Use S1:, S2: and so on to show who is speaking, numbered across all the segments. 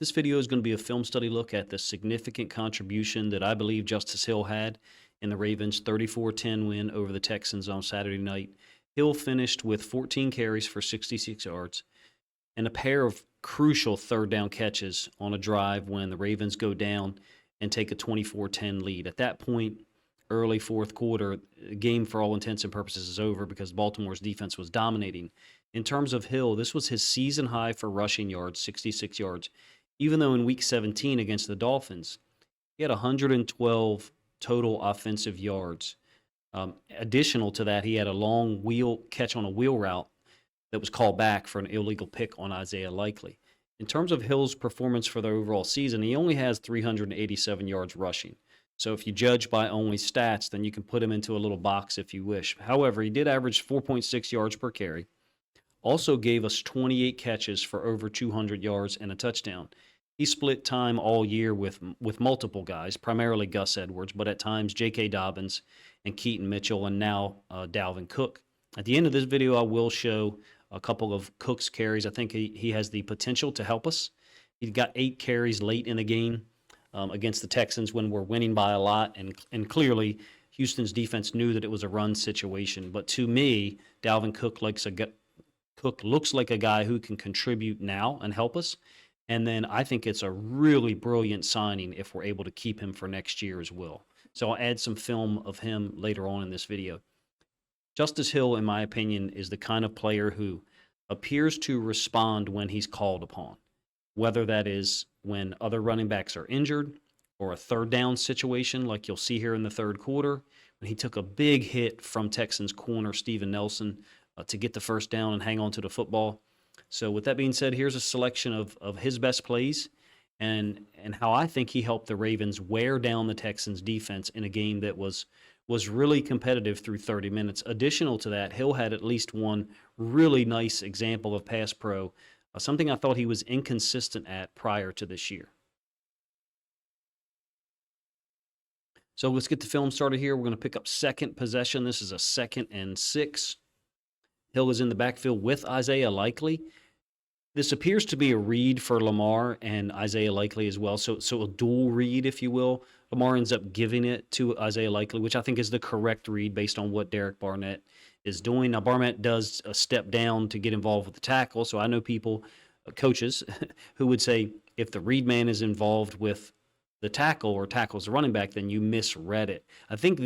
S1: This video is going to be a film study look at the significant contribution that I believe Justice Hill had in the Ravens' 34-10 win over the Texans on Saturday night. Hill finished with 14 carries for 66 yards and a pair of crucial third down catches on a drive when the Ravens go down and take a 24-10 lead. At that point, early fourth quarter, the game for all intents and purposes is over because Baltimore's defense was dominating. In terms of Hill, this was his season high for rushing yards, 66 yards, even though in Week 17 against the Dolphins, he had 112 total offensive yards. Additional to that, he had a long wheel catch on a wheel route that was called back for an illegal pick on Isaiah Likely. In terms of Hill's performance for the overall season, he only has 387 yards rushing. So if you judge by only stats, then you can put him into a little box if you wish. However, he did average 4.6 yards per carry. Also gave us 28 catches for over 200 yards and a touchdown. He split time all year with multiple guys, primarily Gus Edwards, but at times J.K. Dobbins and Keaton Mitchell, and now Dalvin Cook. At the end of this video, I will show a couple of Cook's carries. I think he has the potential to help us. He got 8 carries late in the game against the Texans when we're winning by a lot, and clearly Houston's defense knew that it was a run situation. But to me, Dalvin Cook looks like a guy who can contribute now and help us. And then I think it's a really brilliant signing if we're able to keep him for next year as well. So I'll add some film of him later on in this video. Justice Hill, in my opinion, is the kind of player who appears to respond when he's called upon, whether that is when other running backs are injured or a third down situation like you'll see here in the third quarter, when he took a big hit from Texans corner Steven Nelson to get the first down and hang on to the football. So with that being said, here's a selection of his best plays and how I think he helped the Ravens wear down the Texans defense in a game that was really competitive through 30 minutes. Additional to that, Hill had at least one really nice example of pass pro, something I thought he was inconsistent at prior to this year. So let's get the film started here. We're going to pick up second possession. This is a 2nd and 6. Hill is in the backfield with Isaiah Likely. This appears to be a read for Lamar and Isaiah Likely as well, so a dual read, if you will. Lamar ends up giving it to Isaiah Likely, which I think is the correct read based on what Derek Barnett is doing. Now, Barnett does a step down to get involved with the tackle, so I know people, coaches, who would say if the read man is involved with the tackle or tackles the running back, then you misread it. I think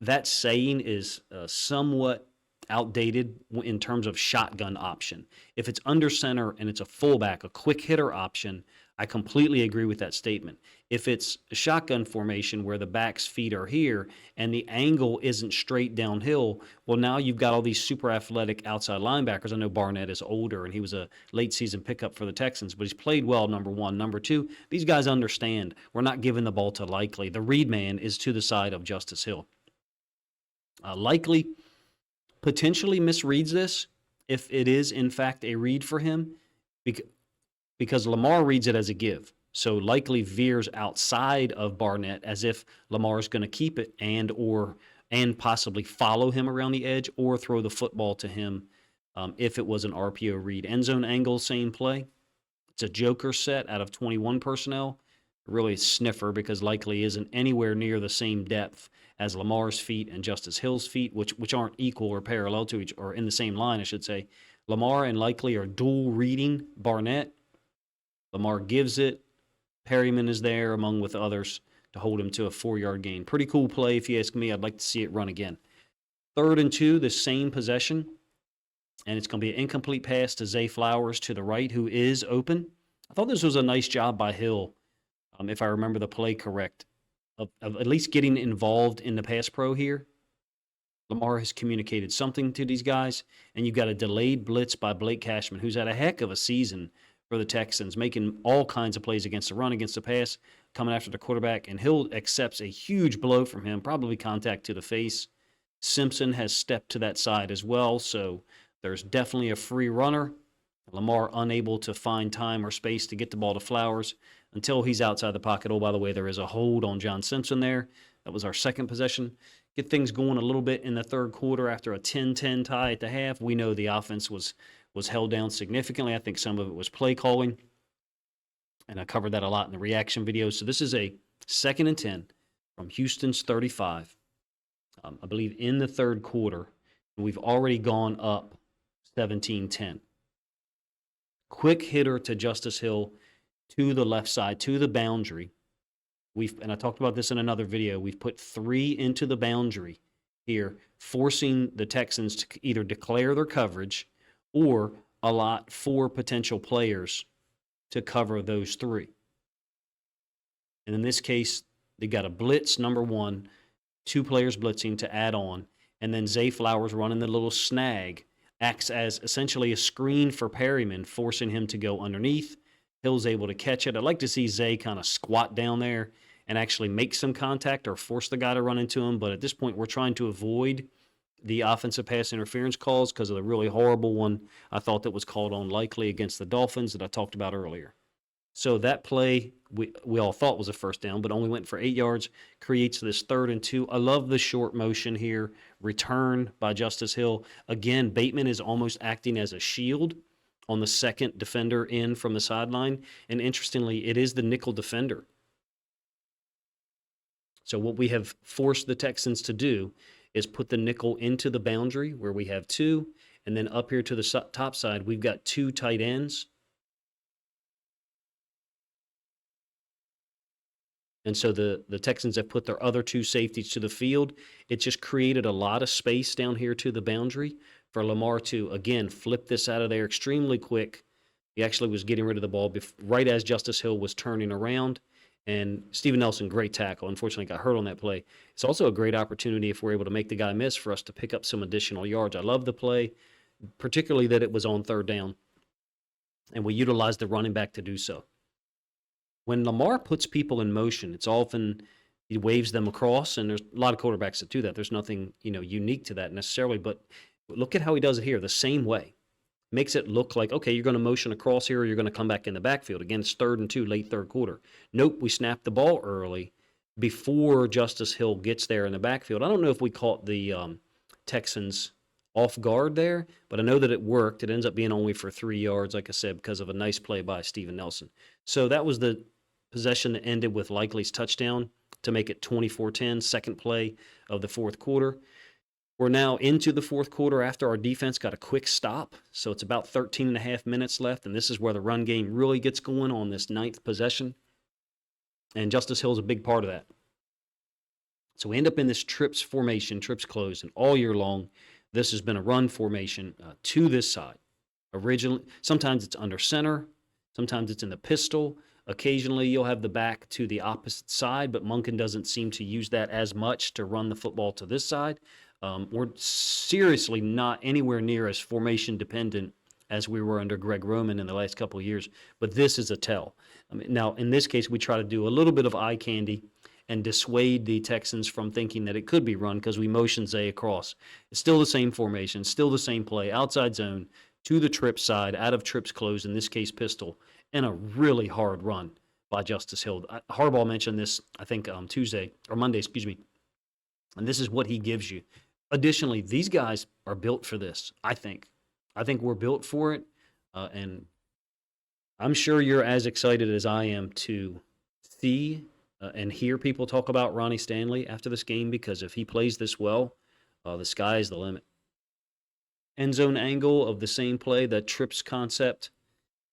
S1: that saying is somewhat outdated in terms of shotgun option. If it's under center and it's a fullback, a quick hitter option, I completely agree with that statement. If it's a shotgun formation where the back's feet are here and the angle isn't straight downhill, well, now you've got all these super athletic outside linebackers. I know Barnett is older and he was a late season pickup for the Texans, but he's played well, number one. Number two, these guys understand we're not giving the ball to Likely. The read man is to the side of Justice Hill. Likely potentially misreads this if it is, in fact, a read for him because Lamar reads it as a give. So Likely veers outside of Barnett as if Lamar is going to keep it and possibly follow him around the edge or throw the football to him if it was an RPO read. End zone angle, same play. It's a joker set out of 21 personnel. Really a sniffer because Likely isn't anywhere near the same depth as Lamar's feet and Justice Hill's feet, which aren't equal or parallel to each, or in the same line, I should say. Lamar and Likely are dual reading Barnett. Lamar gives it. Perryman is there, among with others, to hold him to a 4-yard gain. Pretty cool play, if you ask me. I'd like to see it run again. 3rd and 2, the same possession. And it's going to be an incomplete pass to Zay Flowers to the right, who is open. I thought this was a nice job by Hill, if I remember the play correct, of at least getting involved in the pass pro here. Lamar has communicated something to these guys, and you've got a delayed blitz by Blake Cashman, who's had a heck of a season for the Texans, making all kinds of plays against the run, against the pass, coming after the quarterback, and Hill accepts a huge blow from him, probably contact to the face. Simpson has stepped to that side as well, so there's definitely a free runner. Lamar unable to find time or space to get the ball to Flowers until he's outside the pocket. Oh, by the way, there is a hold on John Simpson there. That was our second possession. Get things going a little bit in the third quarter after a 10-10 tie at the half. We know the offense was held down significantly. I think some of it was play calling. And I covered that a lot in the reaction video. So this is a 2nd and 10 from Houston's 35, I believe in the third quarter. And we've already gone up 17-10. Quick hitter to Justice Hill to the left side, to the boundary. And I talked about this in another video, we've put 3 into the boundary here, forcing the Texans to either declare their coverage or allot 4 potential players to cover those 3. And in this case, they got a blitz, number 1, 2 players blitzing to add on, and then Zay Flowers running the little snag acts as essentially a screen for Perryman, forcing him to go underneath. Hill's able to catch it. I'd like to see Zay kind of squat down there and actually make some contact or force the guy to run into him. But at this point, we're trying to avoid the offensive pass interference calls because of the really horrible one I thought that was called on likely against the Dolphins that I talked about earlier. So that play we all thought was a first down, but only went for 8 yards, creates this 3rd and 2. I love the short motion here, return by Justice Hill. Again, Bateman is almost acting as a shield on the second defender in from the sideline. And interestingly, it is the nickel defender. So what we have forced the Texans to do is put the nickel into the boundary where we have 2, and then up here to the top side, we've got 2 tight ends. And so the Texans have put their other 2 safeties to the field. It just created a lot of space down here to the boundary for Lamar to, again, flip this out of there extremely quick. He actually was getting rid of the ball right as Justice Hill was turning around. And Steven Nelson, great tackle. Unfortunately, got hurt on that play. It's also a great opportunity if we're able to make the guy miss for us to pick up some additional yards. I love the play, particularly that it was on 3rd down. And we utilized the running back to do so. When Lamar puts people in motion, it's often he waves them across, and there's a lot of quarterbacks that do that. There's nothing, unique to that necessarily, but look at how he does it here, the same way. Makes it look like, okay, you're going to motion across here, or you're going to come back in the backfield. Again, it's 3rd and 2, late third quarter. Nope, we snapped the ball early before Justice Hill gets there in the backfield. I don't know if we caught the Texans off guard there, but I know that it worked. It ends up being only for 3 yards, like I said, because of a nice play by Steven Nelson. So that was the possession that ended with Likely's touchdown to make it 24-10, second play of the fourth quarter. We're now into the fourth quarter after our defense got a quick stop. So it's about 13 and a half minutes left, and this is where the run game really gets going on this 9th possession. And Justice Hill is a big part of that. So we end up in this trips formation, trips closed, and all year long, this has been a run formation to this side. Originally, sometimes it's under center, sometimes it's in the pistol. Occasionally, you'll have the back to the opposite side, but Monken doesn't seem to use that as much to run the football to this side. We're seriously not anywhere near as formation dependent as we were under Greg Roman in the last couple of years, but this is a tell. Now, in this case, we try to do a little bit of eye candy and dissuade the Texans from thinking that it could be run because we motion Zay across. It's still the same formation, still the same play, outside zone, to the trip side, out of trips closed, in this case pistol, and a really hard run by Justice Hill. Harbaugh mentioned this, I think, Monday, and this is what he gives you. Additionally, these guys are built for this, I think. I think we're built for it, and I'm sure you're as excited as I am to see and hear people talk about Ronnie Stanley after this game, because if he plays this well, the sky is the limit. End zone angle of the same play, the trips concept,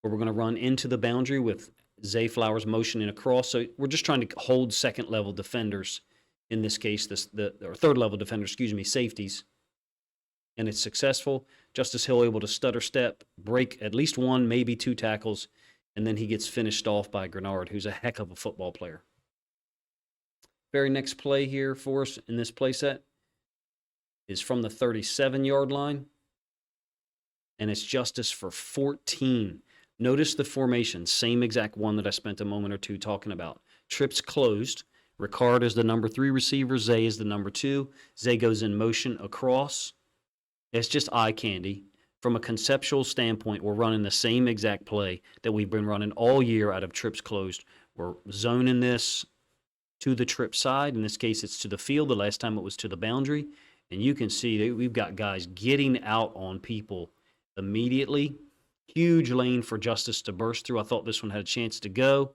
S1: where we're going to run into the boundary with Zay Flowers motioning across. So we're just trying to hold second-level defenders, in this case, or third-level defenders, safeties. And it's successful. Justice Hill able to stutter step, break at least one, maybe two tackles, and then he gets finished off by Grenard, who's a heck of a football player. Very next play here for us in this play set is from the 37-yard line, and it's Justice for 14. Notice the formation, same exact one that I spent a moment or two talking about. Trips closed. Ricard is the number 3 receiver. Zay is the number 2. Zay goes in motion across. It's just eye candy. From a conceptual standpoint, we're running the same exact play that we've been running all year out of trips closed. We're zoning this to the trip side. In this case, it's to the field. The last time it was to the boundary. And you can see that we've got guys getting out on people immediately, Huge lane for Justice to burst through. I thought this one had a chance to go.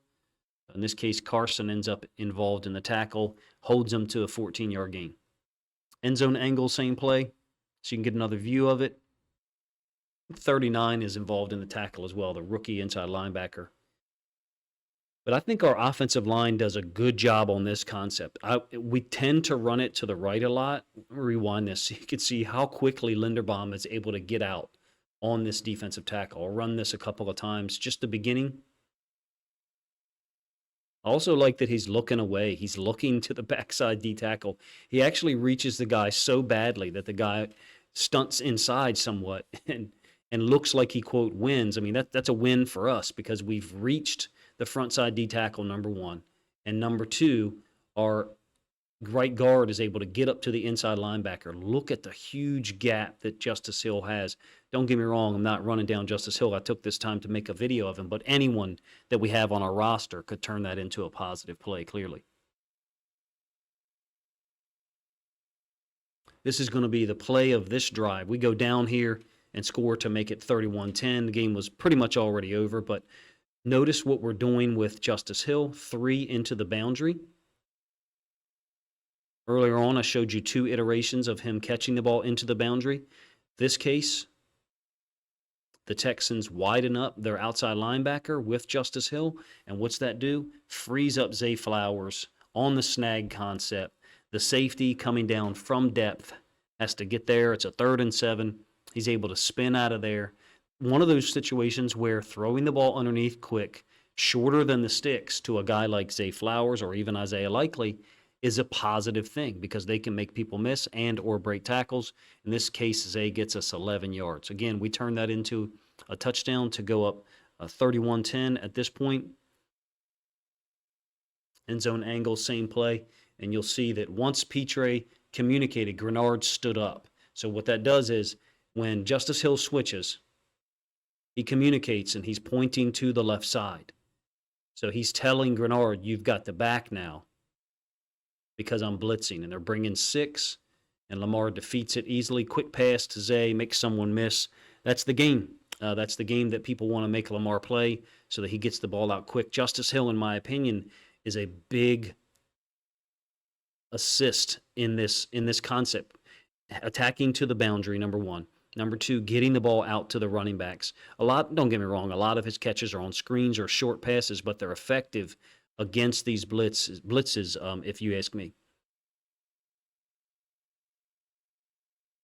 S1: In this case, Carson ends up involved in the tackle, holds him to a 14-yard gain. End zone angle, same play, so you can get another view of it. 39 is involved in the tackle as well, the rookie inside linebacker. But I think our offensive line does a good job on this concept. We tend to run it to the right a lot. Rewind this so you can see how quickly Linderbaum is able to get out on this defensive tackle. I'll run this a couple of times, just the beginning. I also like that he's looking away. He's looking to the backside D tackle. He actually reaches the guy so badly that the guy stunts inside somewhat and looks like he, quote, wins. I mean, that's a win for us because we've reached the front side D tackle, number one. And number two, our right guard is able to get up to the inside linebacker. Look at the huge gap that Justice Hill has. Don't get me wrong, I'm not running down Justice Hill. I took this time to make a video of him, but anyone that we have on our roster could turn that into a positive play, clearly. This is going to be the play of this drive. We go down here and score to make it 31-10. The game was pretty much already over, but notice what we're doing with Justice Hill, 3 into the boundary. Earlier on, I showed you 2 iterations of him catching the ball into the boundary. This case, the Texans widen up their outside linebacker with Justice Hill. And what's that do? Frees up Zay Flowers on the snag concept. The safety coming down from depth has to get there. It's a 3rd and 7. He's able to spin out of there. One of those situations where throwing the ball underneath quick, shorter than the sticks to a guy like Zay Flowers or even Isaiah Likely is a positive thing because they can make people miss and or break tackles. In this case, Zay gets us 11 yards. Again, we turn that into a touchdown to go up 31-10 at this point. End zone angle, same play. And you'll see that once Petre communicated, Grenard stood up. So what that does is when Justice Hill switches, he communicates and he's pointing to the left side. So he's telling Grenard, you've got the back now because I'm blitzing. And they're bringing 6, and Lamar defeats it easily. Quick pass to Zay, makes someone miss. That's the game. That's the game that people want to make Lamar play so that he gets the ball out quick. Justice Hill, in my opinion, is a big assist in this concept. Attacking to the boundary, number one. Number two, getting the ball out to the running backs. Don't get me wrong, a lot of his catches are on screens or short passes, but they're effective against these blitzes, if you ask me.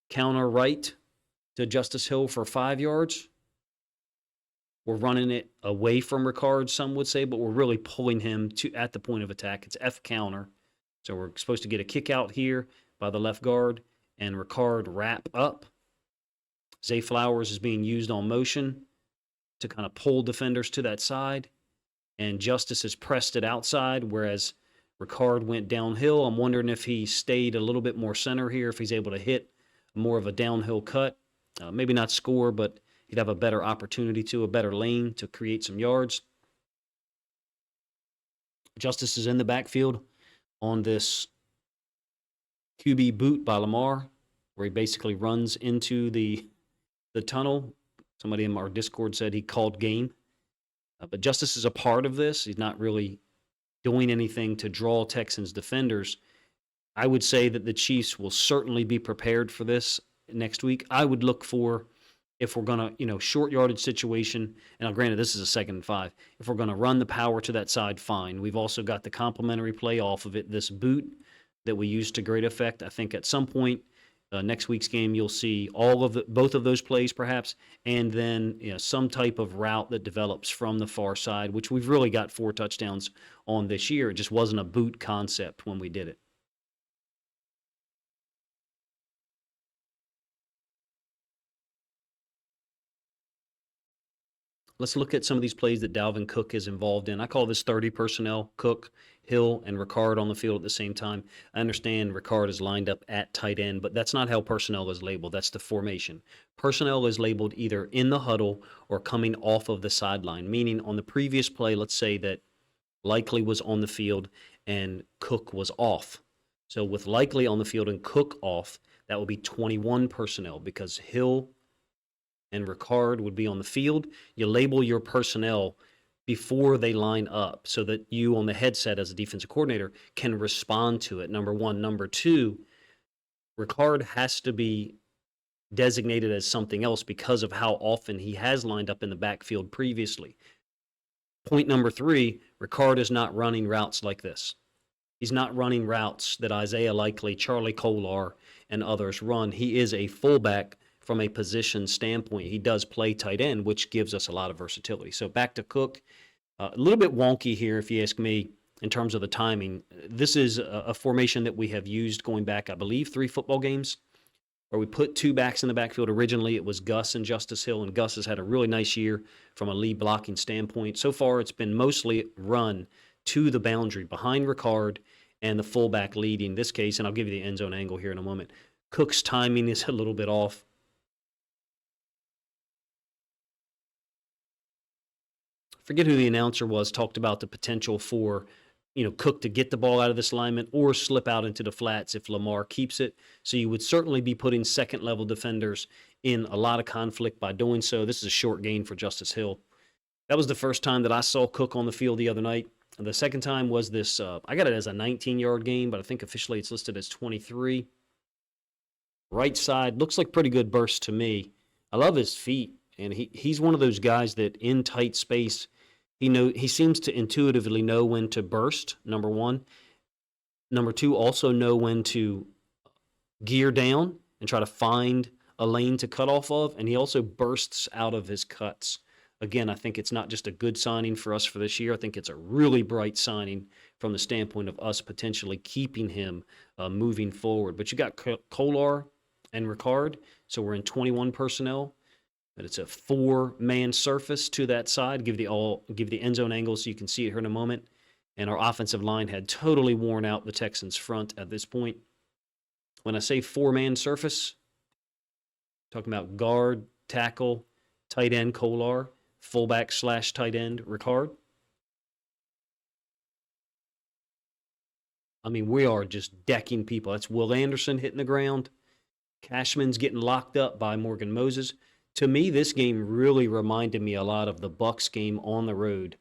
S1: Counter right to Justice Hill for 5 yards. We're running it away from Ricard, some would say, but we're really pulling him at the point of attack. It's F counter. So we're supposed to get a kick out here by the left guard and Ricard wrap up. Zay Flowers is being used on motion to kind of pull defenders to that side. And Justice has pressed it outside, whereas Ricard went downhill. I'm wondering if he stayed a little bit more center here, if he's able to hit more of a downhill cut. Maybe not score, but he'd have a better opportunity a better lane to create some yards. Justice is in the backfield on this QB boot by Lamar, where he basically runs into the tunnel. Somebody in our Discord said he called game. But Justice is a part of this. He's not really doing anything to draw Texans defenders. I would say that the Chiefs will certainly be prepared for this next week. I would look for, if we're going to, short yardage situation, and granted this is a 2nd and 5, if we're going to run the power to that side, fine. We've also got the complementary play off of it, this boot that we use to great effect. I think at some point, next week's game, you'll see both of those plays perhaps, and then some type of route that develops from the far side, which we've really got 4 touchdowns on this year. It just wasn't a boot concept when we did it. Let's look at some of these plays that Dalvin Cook is involved in. I call this 30 personnel, Cook, Hill, and Ricard on the field at the same time. I understand Ricard is lined up at tight end, but that's not how personnel is labeled. That's the formation. Personnel is labeled either in the huddle or coming off of the sideline, meaning on the previous play, let's say that Likely was on the field and Cook was off. So with Likely on the field and Cook off, that would be 21 personnel because Hill and Ricard would be on the field. You label your personnel before they line up so that you on the headset as a defensive coordinator can respond to it, number one. Number two, Ricard has to be designated as something else because of how often he has lined up in the backfield previously. Point number three, Ricard is not running routes like this. He's not running routes that Isaiah Likely, Charlie Kolar, and others run. He is a fullback from a position standpoint. He does play tight end, which gives us a lot of versatility. So back to Cook. A little bit wonky here, if you ask me, in terms of the timing. This is a formation that we have used going back, I believe, 3 football games, where we put 2 backs in the backfield. Originally, it was Gus and Justice Hill, and Gus has had a really nice year from a lead blocking standpoint. So far, it's been mostly run to the boundary behind Ricard and the fullback leading this case, and I'll give you the end zone angle here in a moment. Cook's timing is a little bit off. Forget who the announcer was, talked about the potential for Cook to get the ball out of this alignment or slip out into the flats if Lamar keeps it. So you would certainly be putting second-level defenders in a lot of conflict by doing so. This is a short gain for Justice Hill. That was the first time that I saw Cook on the field the other night. The second time was this, I got it as a 19-yard gain, but I think officially it's listed as 23. Right side, looks like pretty good burst to me. I love his feet, and he's one of those guys that in tight space, he seems to intuitively know when to burst, number one. Number two, also know when to gear down and try to find a lane to cut off of, and he also bursts out of his cuts. Again, I think it's not just a good signing for us for this year. I think it's a really bright signing from the standpoint of us potentially keeping him moving forward. But you got Kolar and Ricard, so we're in 21 personnel. But it's a 4-man surface to that side. Give the end zone angle so you can see it here in a moment. And our offensive line had totally worn out the Texans' front at this point. When I say 4-man surface, talking about guard, tackle, tight end Kolar, fullback / tight end Ricard. I mean, we are just decking people. That's Will Anderson hitting the ground. Cashman's getting locked up by Morgan Moses. To me, this game really reminded me a lot of the Bucs game on the road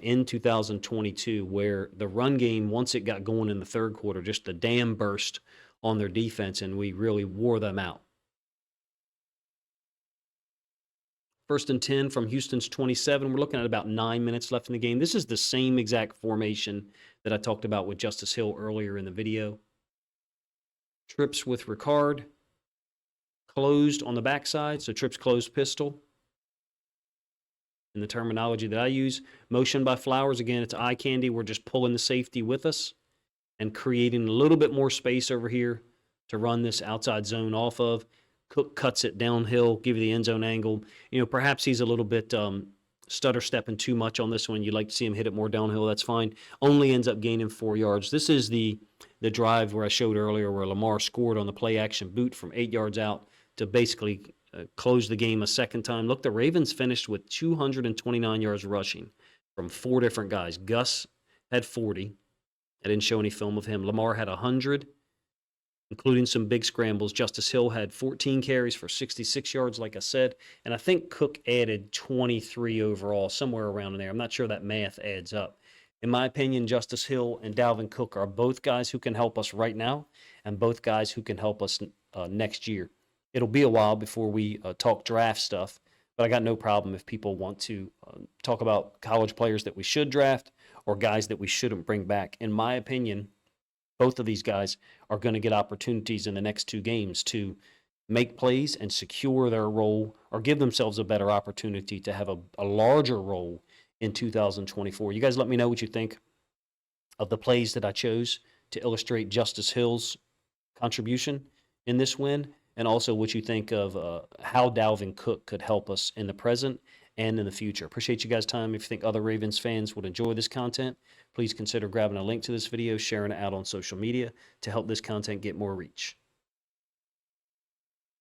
S1: in 2022, where the run game, once it got going in the third quarter, just a dam burst on their defense, and we really wore them out. 1st and 10 from Houston's 27. We're looking at about 9 minutes left in the game. This is the same exact formation that I talked about with Justice Hill earlier in the video. Trips with Ricard. Closed on the backside, so trips closed pistol. In the terminology that I use, motion by Flowers, again, it's eye candy. We're just pulling the safety with us and creating a little bit more space over here to run this outside zone off of. Cook cuts it downhill, give you the end zone angle. Perhaps he's a little bit stutter stepping too much on this one. You'd like to see him hit it more downhill. That's fine. Only ends up gaining 4 yards. This is the drive where I showed earlier where Lamar scored on the play action boot from 8 yards out to basically close the game a second time. Look, the Ravens finished with 229 yards rushing from 4 different guys. Gus had 40. I didn't show any film of him. Lamar had 100, including some big scrambles. Justice Hill had 14 carries for 66 yards, like I said. And I think Cook added 23 overall, somewhere around in there. I'm not sure that math adds up. In my opinion, Justice Hill and Dalvin Cook are both guys who can help us right now and both guys who can help us next year. It'll be a while before we talk draft stuff, but I got no problem if people want to talk about college players that we should draft or guys that we shouldn't bring back. In my opinion, both of these guys are going to get opportunities in the next 2 games to make plays and secure their role or give themselves a better opportunity to have a larger role in 2024. You guys let me know what you think of the plays that I chose to illustrate Justice Hill's contribution in this win, and also what you think of how Dalvin Cook could help us in the present and in the future. Appreciate you guys' time. If you think other Ravens fans would enjoy this content, please consider grabbing a link to this video, sharing it out on social media to help this content get more reach.